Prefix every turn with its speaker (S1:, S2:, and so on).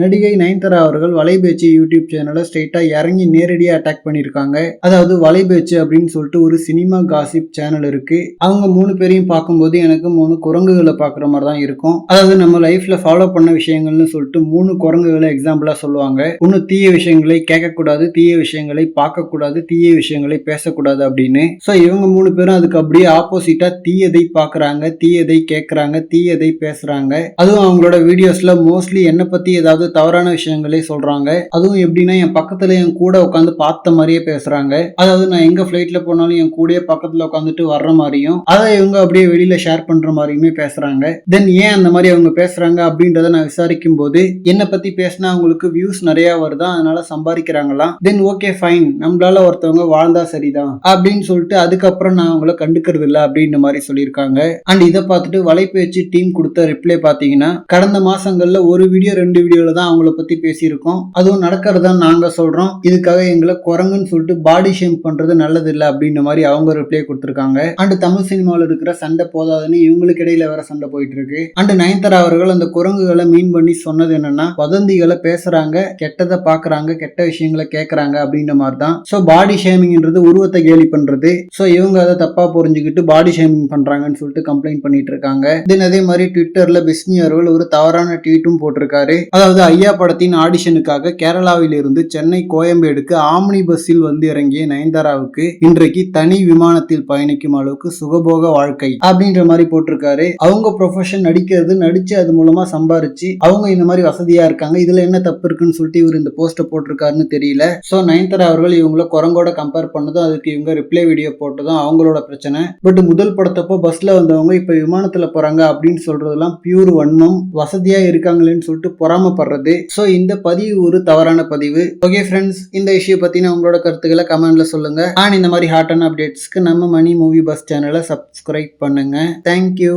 S1: நடிகை நயன்தாரா அவர்கள் வலைபேச்சு யூடியூப் சேனலை ஸ்ட்ரெயிட்டா இறங்கி நேரடியா அட்டாக் பண்ணியிருக்காங்க. அதாவது வலைபேச்சு அப்படின்னு சொல்லிட்டு ஒரு சினிமா காசிப் சேனல் இருக்கு. அவங்க 3 பேரையும் பார்க்கும்போது எனக்கு 3 குரங்குகளை பார்க்குற மாதிரி தான் இருக்கும். அதாவது நம்ம லைஃப்ல ஃபாலோ பண்ண விஷயங்கள்னு சொல்லிட்டு 3 குரங்குகளை எக்ஸாம்பிளா சொல்லுவாங்க. ஒன்னும் தீய விஷயங்களை கேட்கக்கூடாது, தீய விஷயங்களை பார்க்கக்கூடாது, தீய விஷயங்களை பேசக்கூடாது அப்படின்னு. ஸோ இவங்க 3 பேரும் அதுக்கு அப்படியே ஆப்போசிட்டா தீயதை பார்க்குறாங்க, தீயதை கேட்குறாங்க, தீயதை பேசுறாங்க. அதுவும் அவங்களோட வீடியோஸ்ல மோஸ்ட்லி என்னை பத்தி ஏதாவது தவறான விஷயங்களே சொல்றாங்க. அதுவும் எப்படின்னா என் பக்கத்துல என் கூட உட்காந்து பார்த்த மாதிரியே பேசுறாங்க. அதாவது நான் எங்க ஃபிளைட்ல போனாலும் என் கூடயே பக்கத்துல உட்காந்துட்டு வர்ற மாதிரியும் அதை இவங்க அப்படியே வெளியில ஷேர் பண்ற மாதிரியுமே பேசுறாங்க. தென் ஏன் அந்த மாதிரி அவங்க பேசுறாங்க அப்படின்றத நான் விசாரிக்கும் போது என்னை பத்தி பேசினா அவங்களுக்கு வியூஸ் நிறைய வருதா, அதனால சம்பாதிக்கிறாங்களாம். தென் ஓகே ஃபைன், நம்மளால ஒருத்தவங்க வாழ்ந்தா சரிதான் அப்படின்னு சொல்லிட்டு அதுக்கப்புறம் நான் அவங்கள கண்டுக்கிறது இல்லை அப்படின்ற மாதிரி சொல்லியிருக்காங்க. அண்ட் இதை பார்த்துட்டு வலைபேச்சு டீம் கொடுத்த ரிப்ளை பார்த்தீங்கன்னா, கடந்த மாசங்கள்ல ஒரு வீடியோ 2 வீடியோல தான் அவங்கள பத்தி பேசியிருக்கோம். அதுவும் நடக்கிறதா நாங்க சொல்றோம். இதுக்காக எங்களை குரங்குன்னு சொல்லிட்டு பாடி ஷேம் பண்றது நல்லது இல்லை அப்படின்ற மாதிரி அவங்க ரிப்ளை கொடுத்திருக்காங்க. அண்ட் தமிழ் சினிமாவில் இருக்கிற சண்டை போதாதுன்னு இவங்களுக்கு இடையில வேற சண்டை போயிட்டு இருக்கு. அண்ட் நயன்தாரா அவர்கள் அந்த குரங்குகளை மீன் பண்ணி சொன்னது என்னன்னா, வதந்திகளை பேசுறாங்க, கெட்டதை பாக்குறாங்க, கெட்ட விஷயங்களை கேட்கறாங்க அப்படின்ற மாதிரி தான். ஸோ பாடி ஷேமிங்ன்றது உருவத்தை கேலி பண்றது. ஸோ இவங்க அதை தப்பா புரிஞ்சுக்கிட்டு பாடி ஷேமிங் பண்றாங்கன்னு சொல்லிட்டு கம்ப்ளைண்ட் பண்ணிட்டு இருக்காங்க. தென் அதே மாதிரி ட்விட்டர்ல பிஸ்னி அவர்கள் ஒரு தவறான ட்வீட்டும் போட்டிருக்காரு. அதாவது ஐயா படத்தின் ஆடிஷனுக்காக கேரளாவில் இருந்து சென்னை கோயம்பேடுக்கு ஆம்னி பஸ்ஸில் வந்து இறங்கிய நயன்தாராவுக்கு இன்றைக்கு தனி விமானத்தில் பயணிக்கும் அளவுக்கு சுகபோக வாழ்க்கை அப்படின்ற மாதிரி போட்டிருக்காரு. அவங்க ப்ரொஃபஷன் நடிக்கிறது, நடிச்சு அது மூலமா சம்பாரிச்சு அவங்க இந்த மாதிரி வசதியா இருக்காங்க, இதுல என்ன தப்பு இருக்குன்னு சொல்லிட்டு இவர் இந்த போஸ்ட போட்டிருக்காருன்னு தெரியல. சோ நயன்தாரா அவர்கள் இவங்கள குரங்கோட கம்பேர் பண்ணதும் அதுக்கு இவங்க ரிப்ளை வீடியோ போட்டதும் அவங்களோட பிரச்சனை. பட் முதல் படத்தப்போ பஸ்ல வந்தவங்க இப்ப விமானத்துல போறாங்க அப்படின்னு சொல்றதெல்லாம் பியூர் வன்மம், வசதியா இருக்காங்களேன்னு சொல்லிட்டு பொறாமப்படுறது. ஸோ இந்த பதிவு ஒரு தவறான பதிவு. ஓகே ஃப்ரெண்ட்ஸ், இந்த விஷயம் பத்தின உங்களோட கருத்துக்களை கமெண்ட்ல சொல்லுங்க. அண்ட் இந்த மாதிரி ஹாட்டான அப்டேட்ஸ்க்கு நம்ம மணி மூவி பஸ் சேனலை சப்ஸ்கிரைப் பண்ணுங்க. தேங்க்யூ.